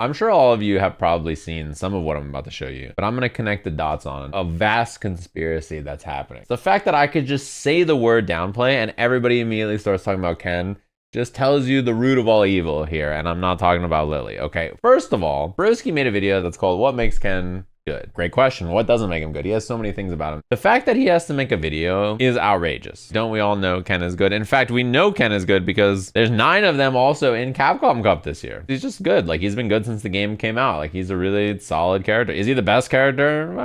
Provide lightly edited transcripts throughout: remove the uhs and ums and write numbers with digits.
I'm sure all of you have probably seen some of what I'm about to show you, but I'm gonna connect the dots on a vast conspiracy that's happening. The fact that I could just say the word downplay and everybody immediately starts talking about Ken just tells you the root of all evil here, and I'm not talking about Lily, okay? First of all, Broski made a video that's called What Makes Ken Good? Great question. What doesn't make him good? He has so many things about him. The fact that he has to make a video is outrageous. Don't we all know Ken is good? In fact, we know Ken is good because there's 9 of them also in Capcom Cup this year. He's just good. Like, he's been good since the game came out. Like, he's a really solid character. Is he the best character?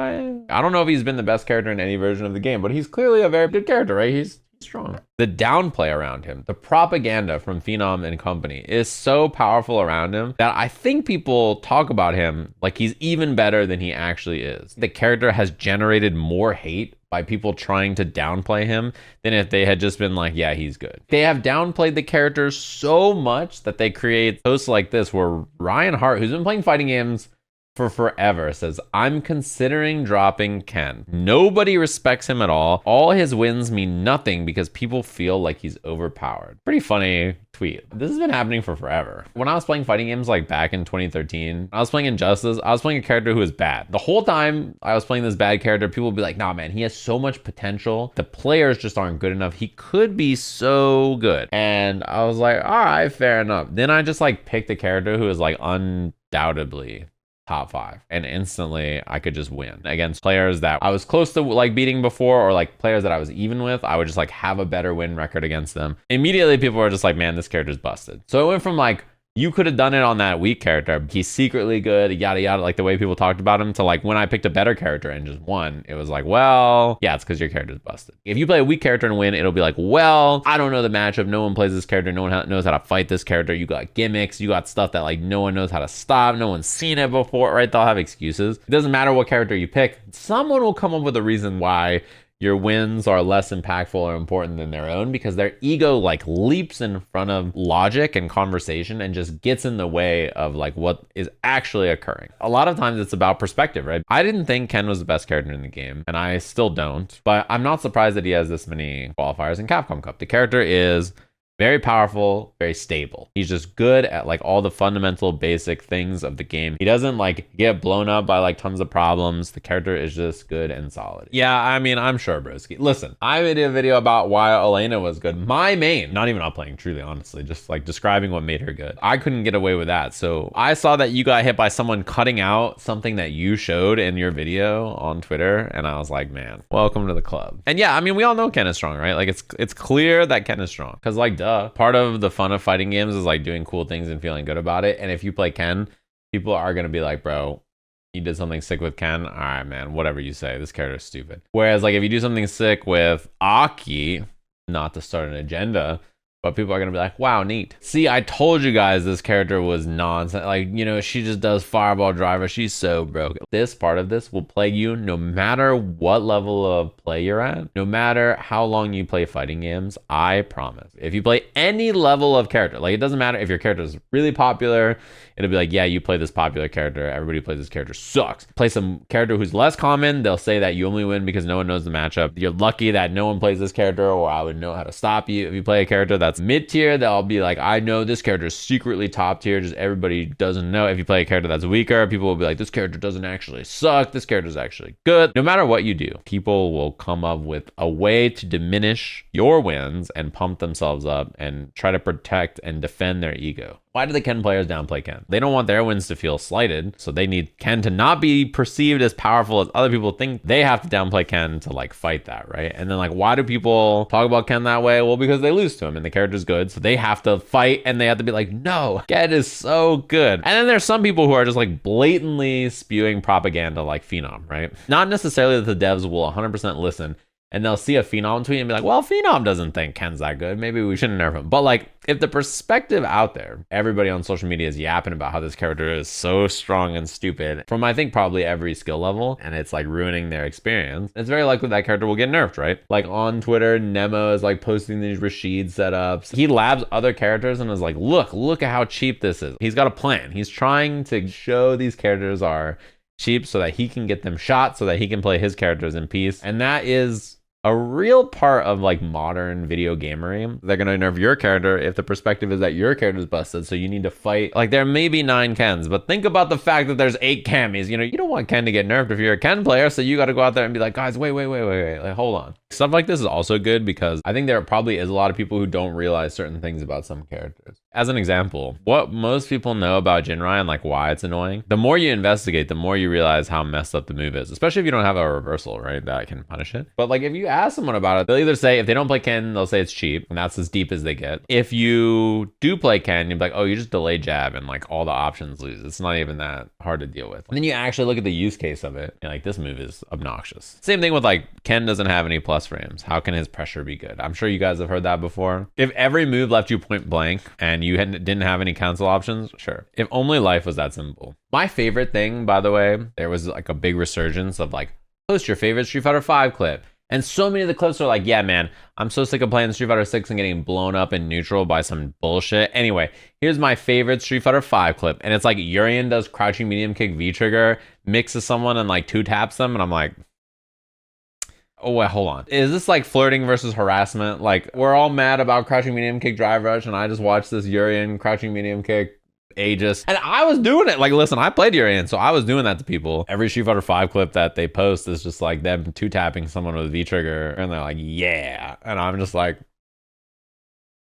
I don't know if he's been the best character in any version of the game, but he's clearly a very good character, right? He's strong. The downplay around him, the propaganda from Phenom and company is so powerful around him that I think people talk about him like he's even better than he actually is. The character has generated more hate by people trying to downplay him than if they had just been like, yeah, he's good. They have downplayed the character so much that they create posts like this where Ryan Hart, who's been playing fighting games for forever, says, I'm considering dropping Ken. Nobody respects him at all. All his wins mean nothing because people feel like he's overpowered. Pretty funny tweet. This has been happening for forever. When I was playing fighting games like back in 2013, I was playing Injustice, I was playing a character who was bad. The whole time I was playing this bad character, people would be like, nah man, he has so much potential. The players just aren't good enough. He could be so good. And I was like, all right, fair enough. Then I just like picked a character who is like undoubtedly top 5, and instantly I could just win against players that I was close to like beating before, or like players that I was even with. I would just like have a better win record against them. Immediately people were just like, man, this character's busted. So it went from like, you could have done it on that weak character, he's secretly good, yada yada, like the way people talked about him, to like when I picked a better character and just won, it was like, well, yeah, it's because your character's busted. If you play a weak character and win, it'll be like, well, I don't know the matchup, no one plays this character, no one knows how to fight this character, you got gimmicks, you got stuff that like no one knows how to stop, no one's seen it before, right? They'll have excuses. It doesn't matter what character you pick, someone will come up with a reason why your wins are less impactful or important than their own, because their ego like leaps in front of logic and conversation and just gets in the way of like what is actually occurring. A lot of times it's about perspective, right? I didn't think Ken was the best character in the game, and I still don't, but I'm not surprised that he has this many qualifiers in Capcom Cup. The character is very powerful, very stable. He's just good at like all the fundamental basic things of the game. He doesn't like get blown up by like tons of problems. The character is just good and solid. Yeah, I mean, I'm sure, broski. Listen, I made a video about why Elena was good. My main, not even upplaying, truly, honestly, just like describing what made her good. I couldn't get away with that. So I saw that you got hit by someone cutting out something that you showed in your video on Twitter, and I was like, man, welcome to the club. And yeah, I mean, we all know Ken is strong, right? Like it's clear that Ken is strong, because like part of the fun of fighting games is like doing cool things and feeling good about it. And if you play Ken, people are gonna be like, bro, you did something sick with Ken, all right man, whatever you say, this character is stupid. Whereas like if you do something sick with Aki, not to start an agenda, but people are gonna be like, wow, neat. See, I told you guys this character was nonsense. Like, you know, she just does fireball driver. She's so broken. This part of this will plague you no matter what level of play you're at, no matter how long you play fighting games. I promise. If you play any level of character, like it doesn't matter if your character is really popular, it'll be like, yeah, you play this popular character. Everybody who plays this character sucks. Play some character who's less common. They'll say that you only win because no one knows the matchup. You're lucky that no one plays this character, or I would know how to stop you. If you play a character that's mid-tier, they'll be like, I know this character is secretly top tier, just everybody doesn't know. If you play a character that's weaker, people will be like, this character doesn't actually suck, this character is actually good. No matter what you do, people will come up with a way to diminish your wins and pump themselves up and try to protect and defend their ego. Why do the Ken players downplay Ken? They don't want their wins to feel slighted, so they need Ken to not be perceived as powerful as other people think. They have to downplay Ken to like fight that, right? And then like, why do people talk about Ken that way? Well, because they lose to him and the character's good, so they have to fight and they have to be like, no, Ken is so good. And then there's some people who are just like blatantly spewing propaganda like Phenom, right? Not necessarily that the devs will 100% listen, and they'll see a Phenom tweet and be like, well, Phenom doesn't think Ken's that good, maybe we shouldn't nerf him. But like, if the perspective out there, everybody on social media is yapping about how this character is so strong and stupid from, I think, probably every skill level, and it's like ruining their experience, it's very likely that character will get nerfed, right? Like on Twitter, Nemo is like posting these Rashid setups. He labs other characters and is like, look at how cheap this is. He's got a plan. He's trying to show these characters are cheap so that he can get them shot, so that he can play his characters in peace. And that is a real part of like modern video gamery. They're gonna nerf your character if the perspective is that your character is busted, so you need to fight. Like there may be 9 Kens, but think about the fact that there's 8 Cammies. You know, you don't want Ken to get nerfed if you're a Ken player, so you got to go out there and be like, guys, wait, like hold on. Stuff like this is also good because I think there probably is a lot of people who don't realize certain things about some characters. As an example, what most people know about Jinrai and like why it's annoying, the more you investigate, the more you realize how messed up the move is, especially if you don't have a reversal, right? That can punish it. But like if you ask someone about it, they'll either say, if they don't play Ken, they'll say it's cheap, and that's as deep as they get. If you do play Ken, you'll be like, oh, you just delay jab and like all the options lose. It's not even that hard to deal with. And then you actually look at the use case of it, and like this move is obnoxious. Same thing with like Ken doesn't have any plus frames. How can his pressure be good? I'm sure you guys have heard that before. If every move left you point blank and you didn't have any cancel options, sure. If only life was that simple. My favorite thing, by the way, there was like a big resurgence of like, post your favorite Street Fighter 5 clip. And so many of the clips are like, yeah, man, I'm so sick of playing Street Fighter 6 and getting blown up in neutral by some bullshit. Anyway, here's my favorite Street Fighter 5 clip. And it's like Urien does crouching medium kick V-trigger, mixes someone and like 2-taps them. And I'm like, oh, wait, hold on. Is this like flirting versus harassment? Like we're all mad about crouching medium kick drive rush and I just watched this Urien crouching medium kick Aegis. And I was doing it. Like, listen, I played Urien, so I was doing that to people. Every Street Fighter 5 clip that they post is just like them 2-tapping someone with a V-trigger. And they're like, yeah. And I'm just like,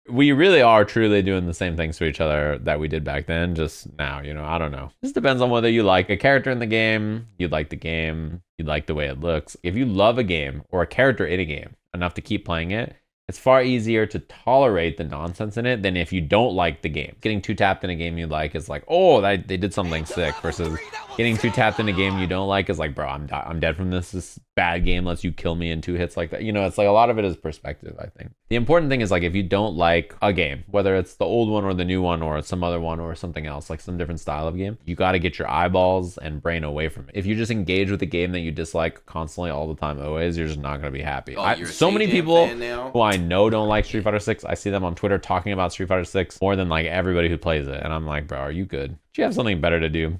we really are truly doing the same things to each other that we did back then, just now, you know, I don't know. This depends on whether you like a character in the game, you like the game, you like the way it looks. If you love a game or a character in a game enough to keep playing it, it's far easier to tolerate the nonsense in it than if you don't like the game. Getting 2-tapped in a game you like is like, oh, they did something sick, versus getting 2-tapped in a game you don't like is like, bro, I'm dead from this. This bad game lets you kill me in 2 hits like that. You know, it's like a lot of it is perspective, I think. The important thing is like, if you don't like a game, whether it's the old one or the new one or some other one or something else, like some different style of game, you got to get your eyeballs and brain away from it. If you just engage with a game that you dislike constantly all the time, always, you're just not going to be happy. So many people who I know don't like Street Fighter 6. I see them on Twitter talking about Street Fighter 6 more than like everybody who plays it. And I'm like, bro, are you good? Do you have something better to do?